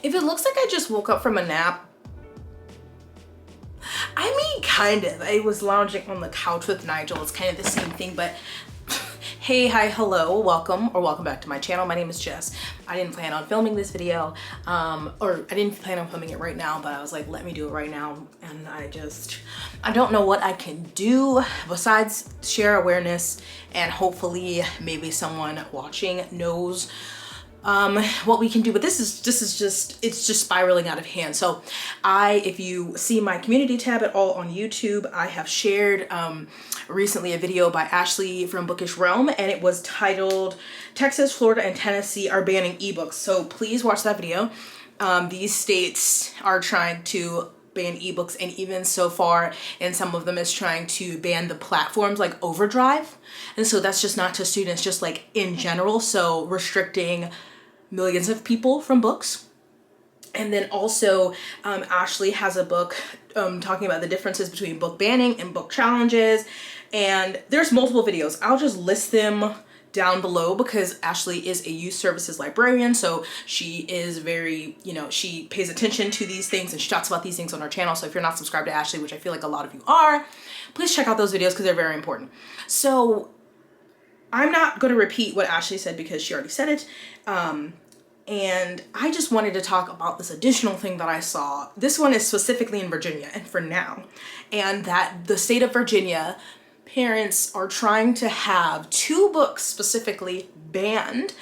If it looks like I just woke up from a nap, I mean, kind of. I was lounging on the couch with Nigel. It's kind of the same thing, but hey, hi, hello, welcome back to my channel. My name is Jess. I didn't plan on filming this video, or I didn't plan on filming it right now, but I was like, let me do it right now. And I don't know what I can do besides share awareness, and hopefully maybe someone watching knows what we can do. But this is just, it's just spiraling out of hand. So if you see my community tab at all on YouTube, I have shared recently a video by Ashley from Bookish Realm, and it was titled Texas, Florida, and Tennessee are banning ebooks. So please watch that video. These states are trying to ban ebooks, and even so far in some of them is trying to ban the platforms like Overdrive. And so that's just not to students, just like in general. So restricting millions of people from books. And then also Ashley has a book talking about the differences between book banning and book challenges, and there's multiple videos. I'll just list them down below because Ashley is a youth services librarian, so she is very, she pays attention to these things and she talks about these things on her channel. So if you're not subscribed to Ashley, which I feel like a lot of you are, please check out those videos because they're very important. So I'm not going to repeat what Ashley said because she already said it. And I just wanted to talk about this additional thing that I saw. This one is specifically in Virginia, and for now, and that the state of Virginia parents are trying to have 2 books specifically banned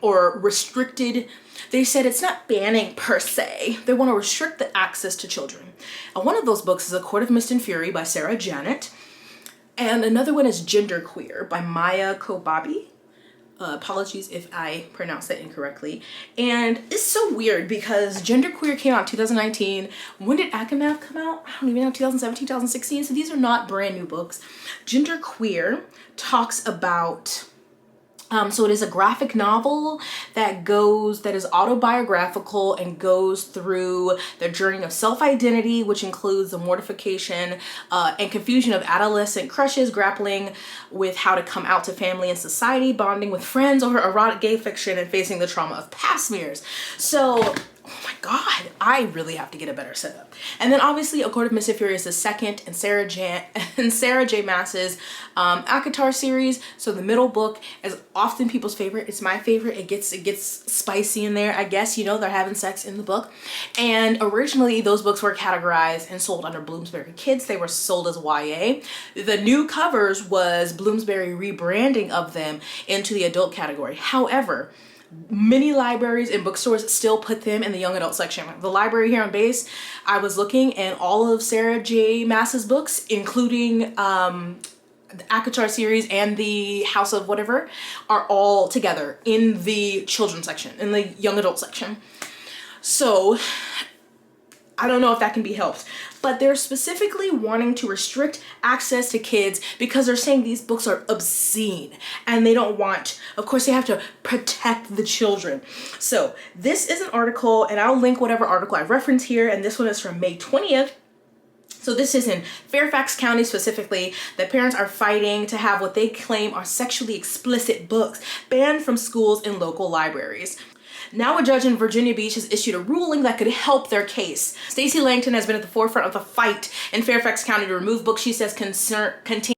or restricted. They said it's not banning per se. They want to restrict the access to children. And one of those books is A Court of Mist and Fury by Sarah Janet. And another one is Genderqueer by Maya Kobabe. Apologies if I pronounced that incorrectly. And it's so weird because Genderqueer came out in 2019. When did Akamath come out? I don't even know, 2017, 2016. So these are not brand new books. Genderqueer talks about so it is a graphic novel that is autobiographical and goes through the journey of self-identity, which includes the mortification and confusion of adolescent crushes, grappling with how to come out to family and society, bonding with friends over erotic gay fiction, and facing the trauma of past smears. So, oh my God, I really have to get a better setup. And then obviously A Court of Mist and Fury is the second in Sarah J. Maas's ACOTAR series. So the middle book is often people's favorite. It's my favorite. It gets spicy in there. I guess, they're having sex in the book. And originally those books were categorized and sold under Bloomsbury Kids. They were sold as YA. The new covers was Bloomsbury rebranding of them into the adult category. However, many libraries and bookstores still put them in the young adult section. The library here on base, I was looking, and all of Sarah J. Maas's books, including the ACOTAR series and the House of Whatever, are all together in the children's section, in the young adult section. So I don't know if that can be helped, but they're specifically wanting to restrict access to kids because they're saying these books are obscene and they don't want, of course, they have to protect the children. So this is an article, and I'll link whatever article I reference here, and this one is from May 20th. So this is in Fairfax County specifically, that parents are fighting to have what they claim are sexually explicit books banned from schools and local libraries. Now a judge in Virginia Beach has issued a ruling that could help their case. Stacey Langton has been at the forefront of the fight in Fairfax County to remove books she says contain.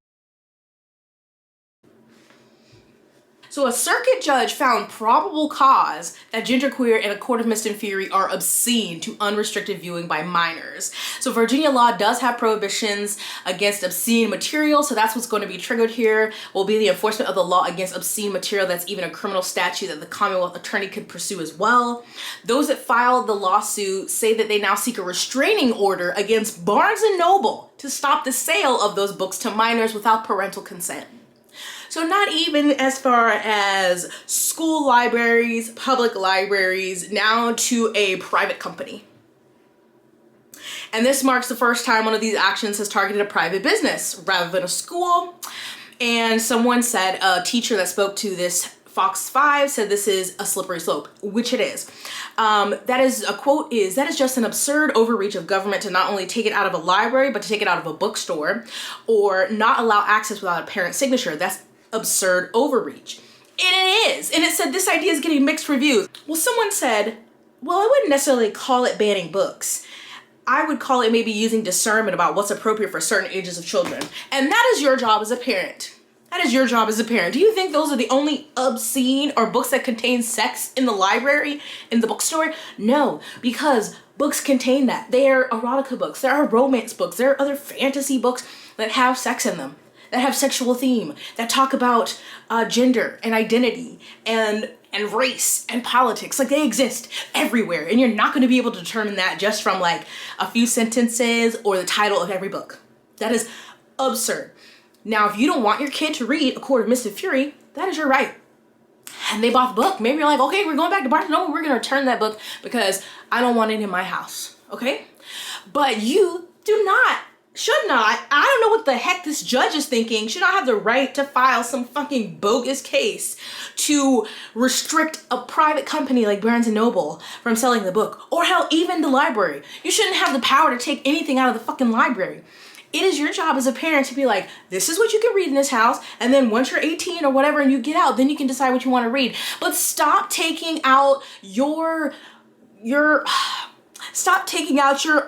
So a circuit judge found probable cause that Genderqueer and A Court of Mist and Fury are obscene to unrestricted viewing by minors. So Virginia law does have prohibitions against obscene material, so that's what's going to be triggered here, will be the enforcement of the law against obscene material. That's even a criminal statute that the Commonwealth attorney could pursue as well. Those that filed the lawsuit say that they now seek a restraining order against Barnes & Noble to stop the sale of those books to minors without parental consent. So not even as far as school libraries, public libraries, now to a private company. And this marks the first time one of these actions has targeted a private business rather than a school. And someone said, a teacher that spoke to this Fox 5 said this is a slippery slope, which it is. That is, a quote is, "That is just an absurd overreach of government to not only take it out of a library, but to take it out of a bookstore or not allow access without a parent signature. That's absurd overreach." And it is. And it said this idea is getting mixed reviews. Well, someone said, well, I wouldn't necessarily call it banning books. I would call it maybe using discernment about what's appropriate for certain ages of children. And that is your job as a parent. That is your job as a parent. Do you think those are the only obscene or books that contain sex in the library, in the bookstore? No, because books contain that. They are erotica books, there are romance books, there are other fantasy books that have sex in them, that have sexual theme, that talk about gender and identity and race and politics. Like, they exist everywhere, and you're not going to be able to determine that just from like a few sentences or the title of every book. That is absurd. Now, if you don't want your kid to read A Court of Mist and Fury, that is your right. And they bought the book. Maybe you're like, okay, we're going back to Barnes & Noble. We're going to return that book because I don't want it in my house. Okay? But you should not, I don't know what the heck this judge is thinking, should not have the right to file some fucking bogus case to restrict a private company like Barnes & Noble from selling the book. Or hell, even the library. You shouldn't have the power to take anything out of the fucking library. It is your job as a parent to be like, this is what you can read in this house, and then once you're 18 or whatever and you get out, then you can decide what you want to read. But stop taking out your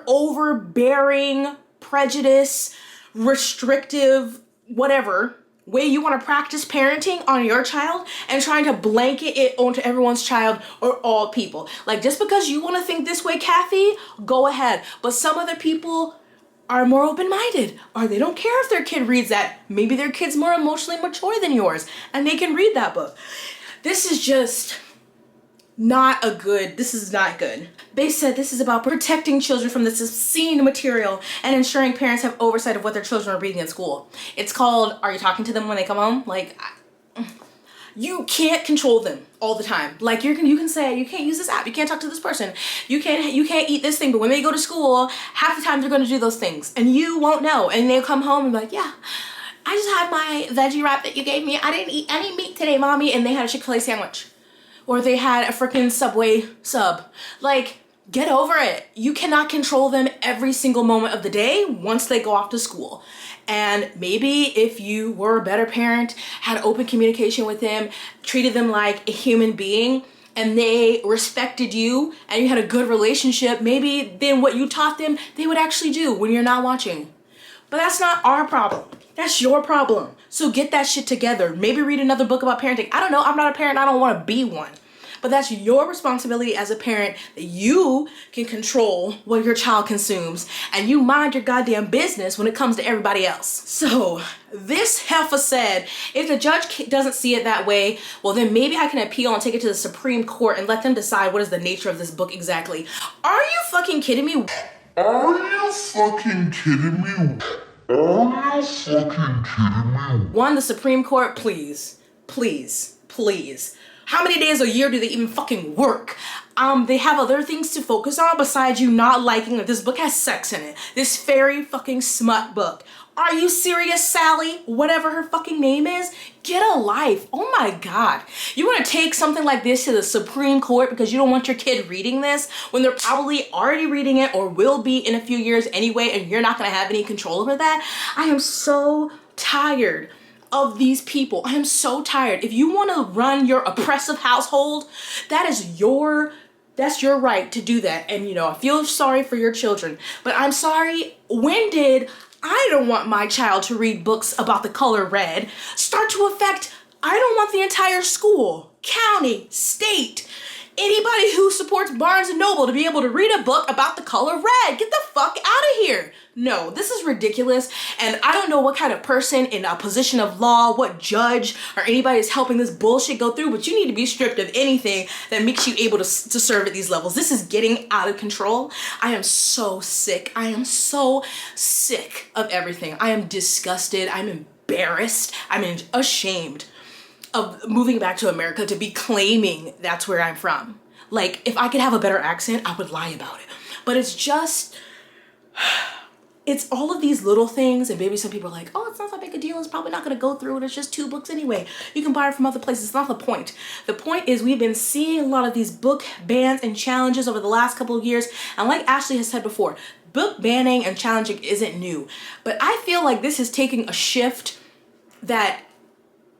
overbearing, prejudice, restrictive, whatever way you want to practice parenting on your child and trying to blanket it onto everyone's child or all people. Like, just because you want to think this way, Kathy, go ahead. But some other people are more open-minded, or they don't care if their kid reads that. Maybe their kid's more emotionally mature than yours and they can read that book. This is just not good. They said this is about protecting children from this obscene material and ensuring parents have oversight of what their children are reading in school. It's called, Are You Talking to Them When They Come Home? Like, you can't control them all the time. Like, you can say, you can't use this app, you can't talk to this person, you can't eat this thing, but when they go to school, half the time they're going to do those things and you won't know, and they'll come home and be like, yeah, I just had my veggie wrap that you gave me, I didn't eat any meat today, mommy, and they had a Chick-fil-A sandwich, or they had a freaking Subway sub. Like, get over it. You cannot control them every single moment of the day once they go off to school. And maybe if you were a better parent, had open communication with them, treated them like a human being, and they respected you, and you had a good relationship, maybe then what you taught them, they would actually do when you're not watching. But that's not our problem. That's your problem. So get that shit together. Maybe read another book about parenting. I don't know. I'm not a parent. I don't want to be one. But that's your responsibility as a parent, that you can control what your child consumes, and you mind your goddamn business when it comes to everybody else. So this heifer said, if the judge doesn't see it that way, well then maybe I can appeal and take it to the Supreme Court and let them decide what is the nature of this book exactly. Are you fucking kidding me? Are you fucking kidding me? Are you fucking kidding me? One, the Supreme Court, please, please, please. How many days a year do they even fucking work? They have other things to focus on besides you not liking that this book has sex in it. This fairy fucking smut book. Are you serious, Sally? Whatever her fucking name is? Get a life. Oh my God. You want to take something like this to the Supreme Court because you don't want your kid reading this when they're probably already reading it or will be in a few years anyway, and you're not going to have any control over that? I am so tired of these people. I am so tired. If you want to run your oppressive household, that's your right to do that. And you know, I feel sorry for your children, but I'm sorry, when did I don't want my child to read books about the color red start to affect, I don't want the entire school, county, state, anybody who supports Barnes & Noble to be able to read a book about the color red? Get the fuck out of here. No, this is ridiculous, and I don't know what kind of person in a position of law, what judge or anybody is helping this bullshit go through, but you need to be stripped of anything that makes you able to serve at these levels. This is getting out of control. I am so sick. I am so sick of everything. I am disgusted. I'm embarrassed. I'm ashamed of moving back to America to be claiming that's where I'm from. Like, if I could have a better accent, I would lie about it. But it's just, it's all of these little things, and maybe some people are like, oh, it's not that big a deal, it's probably not gonna go through, and it's just 2 books anyway. You can buy it from other places. It's not the point. The point is we've been seeing a lot of these book bans and challenges over the last couple of years, and like Ashley has said before, book banning and challenging isn't new. But I feel like this is taking a shift that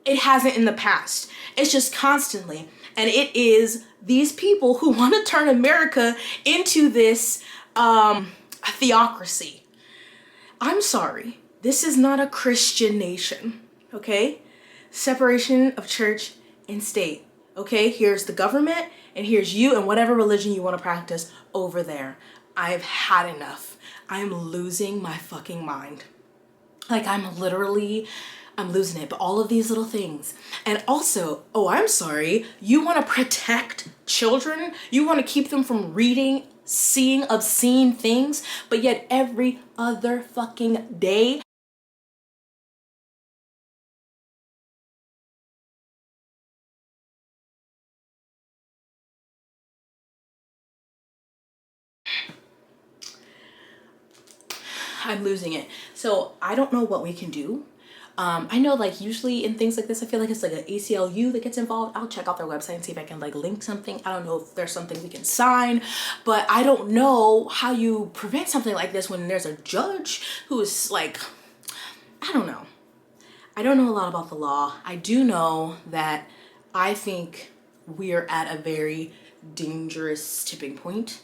it hasn't in the past. It's just constantly. And it is these people who want to turn America into this theocracy. I'm sorry. This is not a Christian nation, okay? Separation of church and state, okay? Here's the government and here's you and whatever religion you want to practice over there. I've had enough. I'm losing my fucking mind. Like I'm losing it, but all of these little things. And also, oh, I'm sorry, you want to protect children? You want to keep them from reading, seeing obscene things, but yet every other fucking day I'm losing it. So I don't know what we can do. I know like usually in things like this, I feel like it's like an ACLU that gets involved. I'll check out their website and see if I can like link something. I don't know if there's something we can sign, but I don't know how you prevent something like this when there's a judge who is like, I don't know. I don't know a lot about the law. I do know that I think we're at a very dangerous tipping point.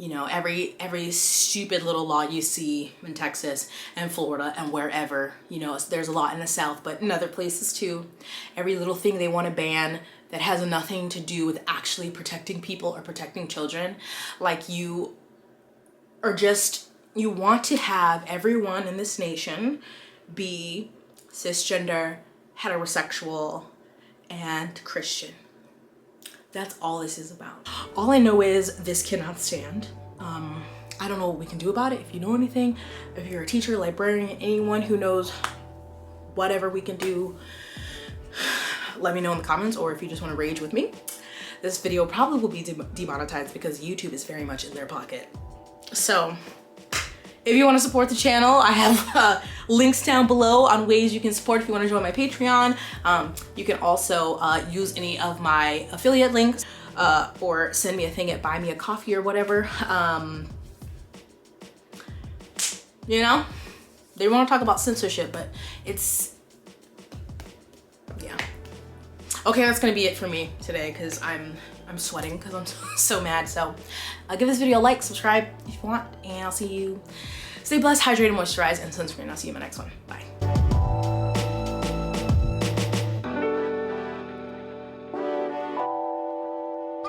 You know, every stupid little law you see in Texas and Florida and wherever, you know, there's a lot in the South, but in other places too. Every little thing they want to ban that has nothing to do with actually protecting people or protecting children. Like you want to have everyone in this nation be cisgender, heterosexual, and Christian. That's all this is about. All I know is this cannot stand. I don't know what we can do about it. If you know anything, if you're a teacher, librarian, anyone who knows whatever we can do, let me know in the comments, or if you just want to rage with me. This video probably will be demonetized because YouTube is very much in their pocket. So if you want to support the channel, I have links down below on ways you can support if you want to join my Patreon. You can also use any of my affiliate links or send me a thing at Buy Me a Coffee or whatever. You know, they want to talk about censorship, but it's, yeah. Okay, that's gonna be it for me today because I'm sweating because I'm so mad. So give this video a like, subscribe if you want, and I'll see you. Stay blessed, hydrated, moisturized, and sunscreen. I'll see you in my next one. Bye.